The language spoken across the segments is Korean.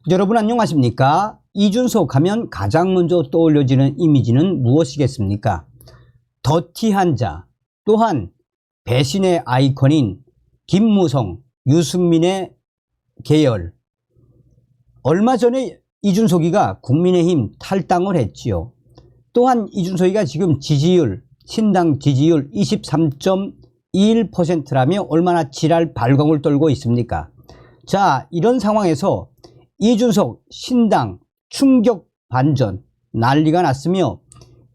여러분 안녕하십니까? 이준석 하면 가장 먼저 떠올려지는 이미지는 무엇이겠습니까? 더티한 자, 또한 배신의 아이콘인 김무성, 유승민의 계열. 얼마 전에 이준석이가 국민의힘 탈당을 했지요. 또한 이준석이가 지금 지지율, 신당 지지율 23.21%라며 얼마나 지랄 발광을 떨고 있습니까? 자, 이런 상황에서 이준석 신당 충격 반전 난리가 났으며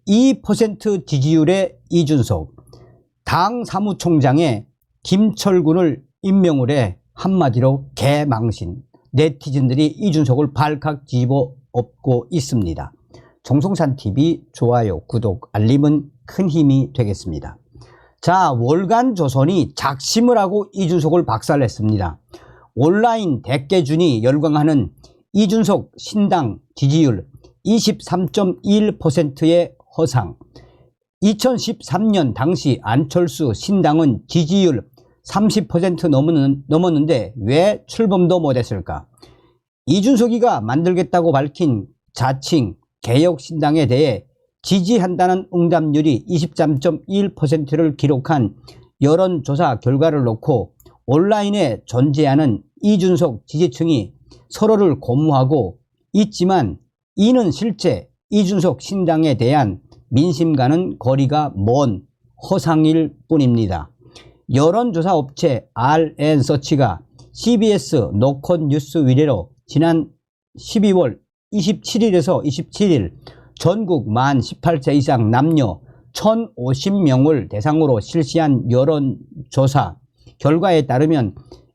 2% 지지율의 이준석, 당 사무총장에 김철군을 임명을 해 한마디로 개망신. 네티즌들이 이준석을 발칵 뒤집어 엎고 있습니다. 정성산TV 좋아요, 구독, 알림은 큰 힘이 되겠습니다. 자, 월간 조선이 작심을 하고 이준석을 박살냈습니다. 온라인 대깨준이 열광하는 이준석 신당 지지율 23.21%의 허상. 2013년 당시 안철수 신당은 지지율 30% 넘었는데 왜 출범도 못했을까? 이준석이가 만들겠다고 밝힌 자칭 개혁신당에 대해 지지한다는 응답률이 23.1%를 기록한 여론조사 결과를 놓고 온라인에 존재하는 이준석 지지층이 서로를 고무하고 있지만 이는 실제 이준석 신당에 대한 민심과는 거리가 먼 허상일 뿐입니다. 여론조사 업체 RN서치가 CBS 노컷 뉴스 위례로 지난 12월 27일에서 27일 전국 만 18세 이상 남녀 1,050명을 대상으로 실시한 여론조사 결과에 따르면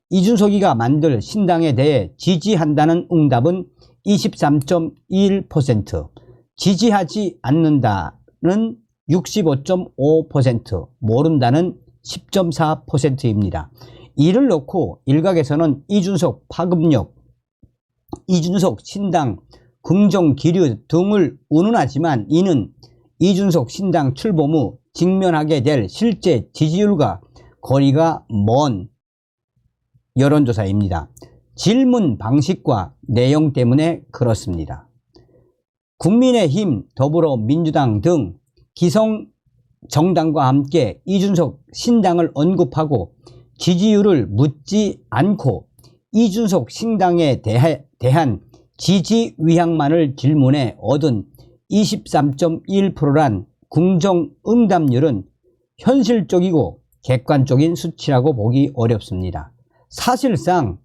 이준석이가 만들 신당에 대해 지지한다는 응답은 23.1%, 지지하지 않는다는 65.5%, 모른다는 10.4%입니다. 이를 놓고 일각에서는 이준석 파급력, 이준석 신당 긍정 기류 등을 운운하지만 이는 이준석 신당 출범 후 직면하게 될 실제 지지율과 거리가 먼 여론조사입니다. 질문 방식과 내용 때문에 그렇습니다. 국민의힘, 더불어민주당 등 기성 정당과 함께 이준석 신당을 언급하고 지지율을 묻지 않고 이준석 신당에 대한 지지 의향만을 질문해 얻은 23.1%란 긍정 응답률은 현실적이고 객관적인 수치라고 보기 어렵습니다. 사실상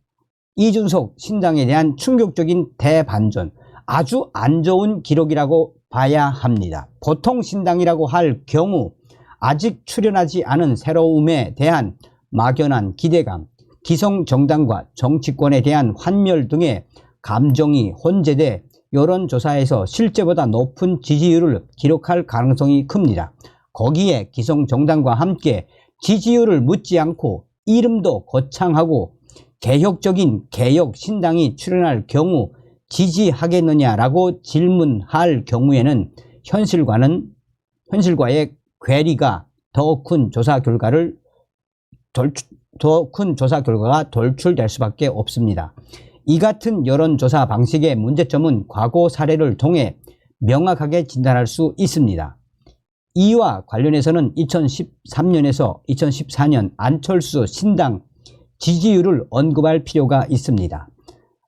이준석 신당에 대한 충격적인 대반전, 아주 안 좋은 기록이라고 봐야 합니다. 보통 신당이라고 할 경우 아직 출현하지 않은 새로움에 대한 막연한 기대감, 기성 정당과 정치권에 대한 환멸 등의 감정이 혼재돼 여론조사에서 실제보다 높은 지지율을 기록할 가능성이 큽니다. 거기에 기성 정당과 함께 지지율을 묻지 않고 이름도 거창하고 개혁적인 개혁 신당이 출현할 경우 지지하겠느냐라고 질문할 경우에는 현실과의 괴리가 더 큰 조사 결과가 돌출될 수밖에 없습니다. 이 같은 여론조사 방식의 문제점은 과거 사례를 통해 명확하게 진단할 수 있습니다. 이와 관련해서는 2013년에서 2014년 안철수 신당 지지율을 언급할 필요가 있습니다.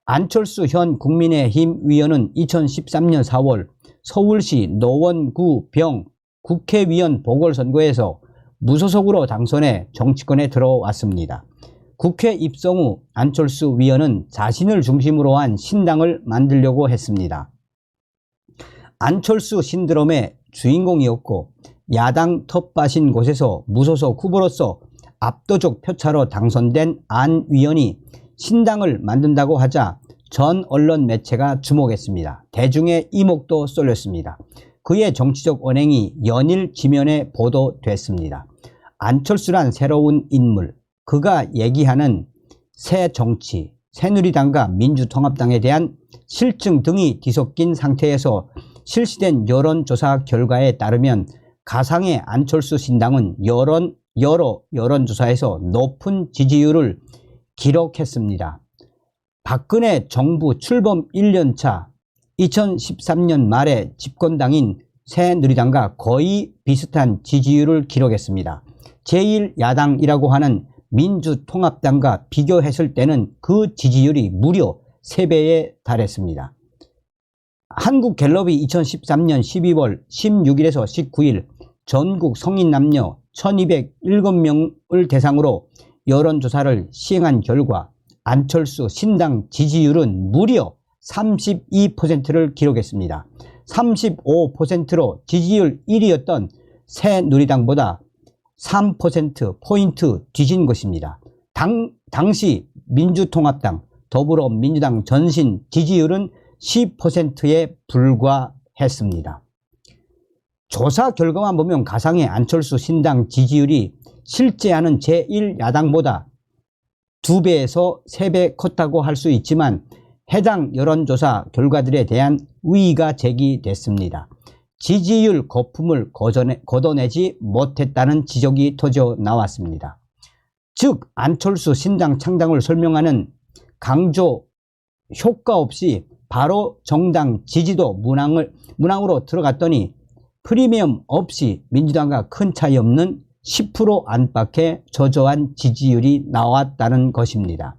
안철수 현 국민의힘 위원은 2013년 4월 서울시 노원구병 국회의원 보궐선거에서 무소속으로 당선해 정치권에 들어왔습니다. 국회 입성 후 안철수 위원은 자신을 중심으로 한 신당을 만들려고 했습니다. 안철수 신드롬의 주인공이었고 야당 텃밭인 곳에서 무소속 후보로서 압도적 표차로 당선된 안 위원이 신당을 만든다고 하자 전 언론 매체가 주목했습니다. 대중의 이목도 쏠렸습니다. 그의 정치적 언행이 연일 지면에 보도됐습니다. 안철수란 새로운 인물, 그가 얘기하는 새 정치, 새누리당과 민주통합당에 대한 실증 등이 뒤섞인 상태에서 실시된 여론조사 결과에 따르면 가상의 안철수 신당은 여러 여론조사에서 높은 지지율을 기록했습니다. 박근혜 정부 출범 1년차 2013년 말에 집권당인 새누리당과 거의 비슷한 지지율을 기록했습니다. 제1야당이라고 하는 민주통합당과 비교했을 때는 그 지지율이 무려 3배에 달했습니다. 한국갤럽이 2013년 12월 16일에서 19일 전국 성인 남녀 1207명을 대상으로 여론조사를 시행한 결과 안철수 신당 지지율은 무려 32%를 기록했습니다. 35%로 지지율 1위였던 새누리당보다 3%포인트 뒤진 것입니다. 당시 민주통합당, 더불어민주당 전신 지지율은 10%에 불과했습니다. 조사 결과만 보면 가상의 안철수 신당 지지율이 실제하는 제1야당보다 2배에서 3배 컸다고 할 수 있지만 해당 여론조사 결과들에 대한 의의가 제기됐습니다. 지지율 거품을 걷어내지 못했다는 지적이 터져 나왔습니다. 즉 안철수 신당 창당을 설명하는 강조 효과 없이 바로 정당 지지도 문항으로 들어갔더니 프리미엄 없이 민주당과 큰 차이 없는 10% 안팎의 저조한 지지율이 나왔다는 것입니다.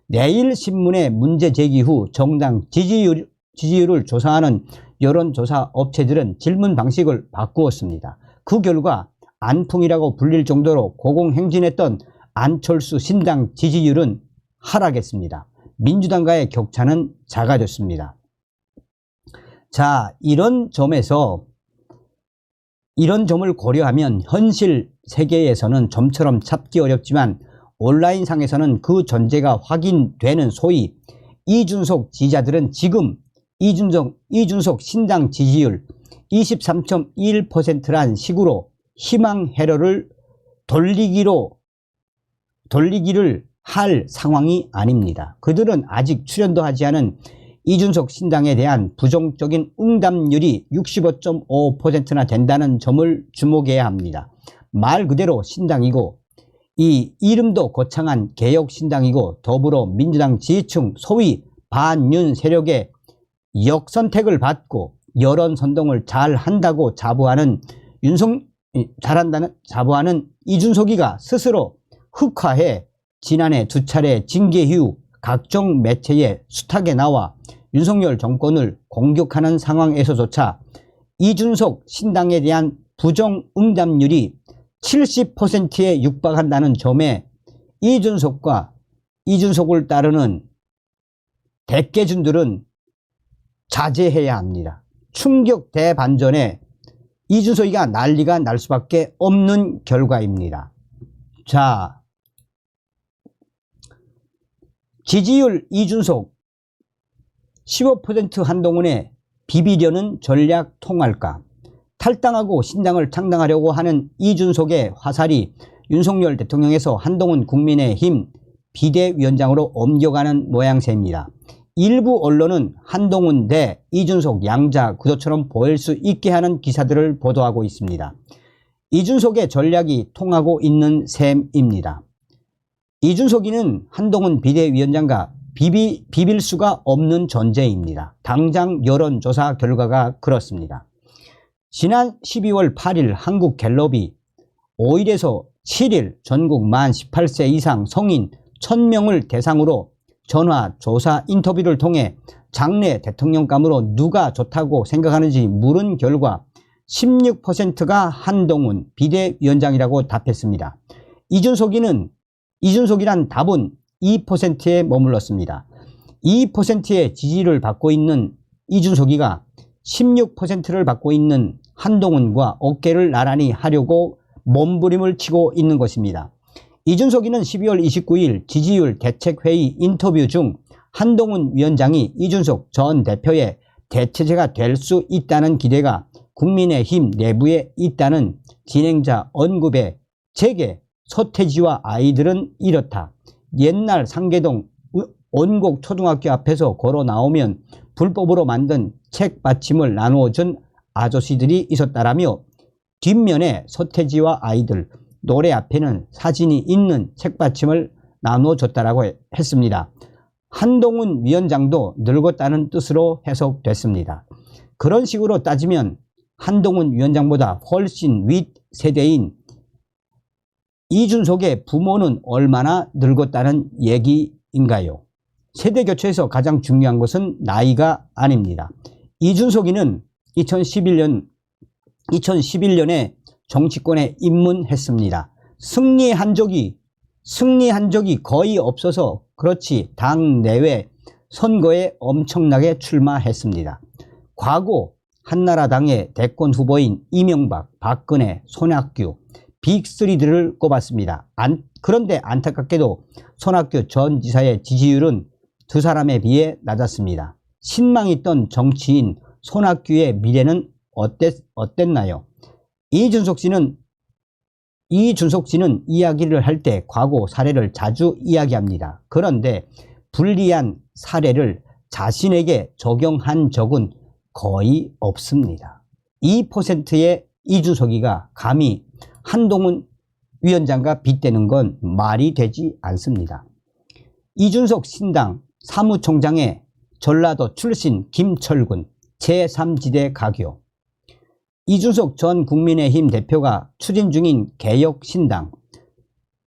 내일신문의 문제 제기 후 정당 지지율을 조사하는 여론조사 업체들은 질문 방식을 바꾸었습니다. 그 결과 안풍이라고 불릴 정도로 고공행진했던 안철수 신당 지지율은 하락했습니다. 민주당과의 격차는 작아졌습니다. 자, 이런 점을 고려하면 현실 세계에서는 점처럼 찾기 어렵지만 온라인상에서는 그 존재가 확인되는 소위 이준석 지지자들은 지금 이준석 신당 지지율 23.1%란 식으로 희망 회로를 돌리기를 할 상황이 아닙니다. 그들은 아직 출연도 하지 않은 이준석 신당에 대한 부정적인 응답률이 65.5%나 된다는 점을 주목해야 합니다. 말 그대로 신당이고 이 이름도 거창한 개혁신당이고 더불어민주당 지지층 소위 반윤 세력의 역선택을 받고 여론선동을 잘한다고 자부하는 이준석이가 스스로 흑화해 지난해 2차례 징계 이후 각종 매체에 숱하게 나와 윤석열 정권을 공격하는 상황에서조차 이준석 신당에 대한 부정응답률이 70%에 육박한다는 점에 이준석을 따르는 대깨준들은 자제해야 합니다. 충격 대반전에 이준석이가 난리가 날 수밖에 없는 결과입니다. 자, 지지율 이준석 15% 한동훈에 비비려는 전략 통할까? 탈당하고 신당을 창당하려고 하는 이준석의 화살이 윤석열 대통령에서 한동훈 국민의힘 비대위원장으로 옮겨가는 모양새입니다. 일부 언론은 한동훈 대 이준석 양자 구도처럼 보일 수 있게 하는 기사들을 보도하고 있습니다. 이준석의 전략이 통하고 있는 셈입니다. 이준석이는 한동훈 비대위원장과 비빌 수가 없는 존재입니다. 당장 여론조사 결과가 그렇습니다. 지난 12월 8일 한국갤럽이 5일에서 7일 전국 만 18세 이상 성인 1000명을 대상으로 전화조사 인터뷰를 통해 장래 대통령감으로 누가 좋다고 생각하는지 물은 결과 16%가 한동훈 비대위원장이라고 답했습니다. 이준석이란 답은 2%에 머물렀습니다. 2%의 지지를 받고 있는 이준석이가 16%를 받고 있는 한동훈과 어깨를 나란히 하려고 몸부림을 치고 있는 것입니다. 이준석이는 12월 29일 지지율 대책회의 인터뷰 중 한동훈 위원장이 이준석 전 대표의 대체제가 될 수 있다는 기대가 국민의힘 내부에 있다는 진행자 언급에 제게 서태지와 아이들은 이렇다. 옛날 상계동 원곡 초등학교 앞에서 걸어 나오면 불법으로 만든 책 받침을 나누어준 아저씨들이 있었다라며 뒷면에 서태지와 아이들, 노래 앞에는 사진이 있는 책 받침을 나누어줬다라고 했습니다. 한동훈 위원장도 늙었다는 뜻으로 해석됐습니다. 그런 식으로 따지면 한동훈 위원장보다 훨씬 윗세대인 이준석의 부모는 얼마나 늙었다는 얘기인가요? 세대 교체에서 가장 중요한 것은 나이가 아닙니다. 이준석이는 2011년에 정치권에 입문했습니다. 승리한 적이 거의 없어서 그렇지 당 내외 선거에 엄청나게 출마했습니다. 과거 한나라당의 대권 후보인 이명박, 박근혜, 손학규, 빅3들을 꼽았습니다. 그런데 안타깝게도 손학규 전 지사의 지지율은 두 사람에 비해 낮았습니다. 신망있던 정치인 손학규의 미래는 어땠나요? 이준석 씨는 이야기를 할 때 과거 사례를 자주 이야기합니다. 그런데 불리한 사례를 자신에게 적용한 적은 거의 없습니다. 2%의 이준석이가 감히 한동훈 위원장과 빗대는 건 말이 되지 않습니다. 이준석 신당 사무총장의 전라도 출신 김철군 제3지대 가교, 이준석 전 국민의힘 대표가 추진 중인 개혁신당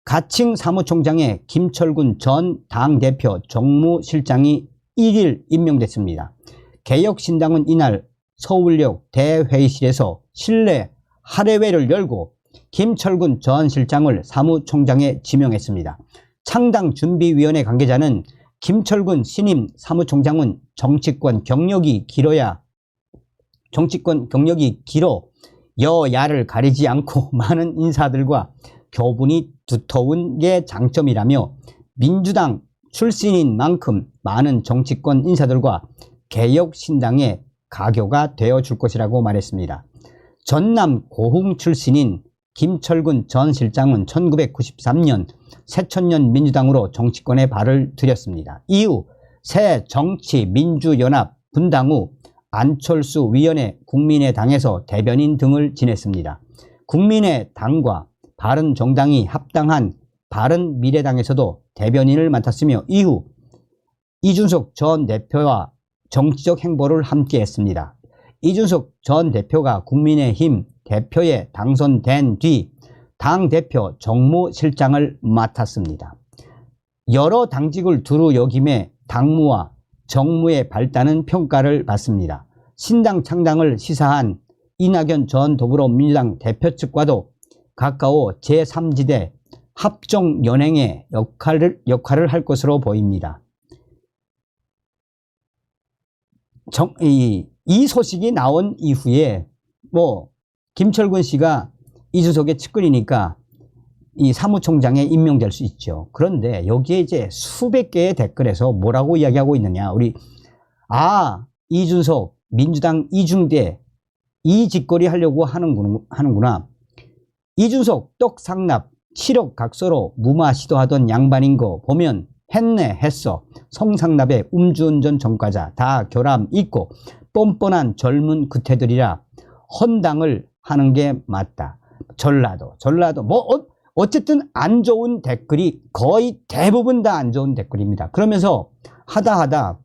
가칭 사무총장의 김철군 전 당대표 정무실장이 1일 임명됐습니다. 개혁신당은 이날 서울역 대회의실에서 실내 할애회를 열고 김철군 전 실장을 사무총장에 지명했습니다. 창당준비위원회 관계자는 김철군 신임 사무총장은 정치권 경력이 길어 여야를 가리지 않고 많은 인사들과 교분이 두터운 게 장점이라며 민주당 출신인 만큼 많은 정치권 인사들과 개혁신당의 가교가 되어줄 것이라고 말했습니다. 전남 고흥 출신인 김철군 전 실장은 1993년 새천년 민주당으로 정치권에 발을 들였습니다. 이후 새정치민주연합 분당 후 안철수 위원회 국민의당에서 대변인 등을 지냈습니다. 국민의당과 바른정당이 합당한 바른미래당에서도 대변인을 맡았으며 이후 이준석 전 대표와 정치적 행보를 함께 했습니다. 이준석 전 대표가 국민의힘 대표에 당선된 뒤 당대표 정무실장을 맡았습니다. 여러 당직을 두루 역임해 당무와 정무의 발달은 평가를 받습니다. 신당 창당을 시사한 이낙연 전 더불어민주당 대표 측과도 가까워 제3지대 합종연행의 역할을 할 것으로 보입니다. 이 소식이 나온 이후에 김철군 씨가 이준석의 측근이니까 이 사무총장에 임명될 수 있죠. 그런데 여기에 이제 수백 개의 댓글에서 뭐라고 이야기하고 있느냐. 이준석 민주당 이중대 이 짓거리 하려고 하는구나. 이준석 떡상납 7억 각서로 무마 시도하던 양반인 거 보면 했어. 성상납에 음주운전 전과자 다 결함 있고 뻔뻔한 젊은 구태들이라 헌당을 하는 게 맞다. 전라도 어쨌든 안 좋은 댓글이 거의 대부분 다 안 좋은 댓글입니다. 그러면서 하다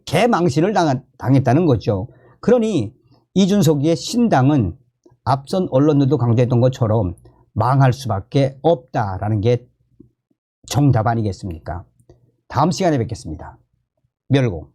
개망신을 당했다는 거죠. 그러니 이준석의 신당은 앞선 언론들도 강조했던 것처럼 망할 수밖에 없다라는 게 정답 아니겠습니까? 다음 시간에 뵙겠습니다. 멸공.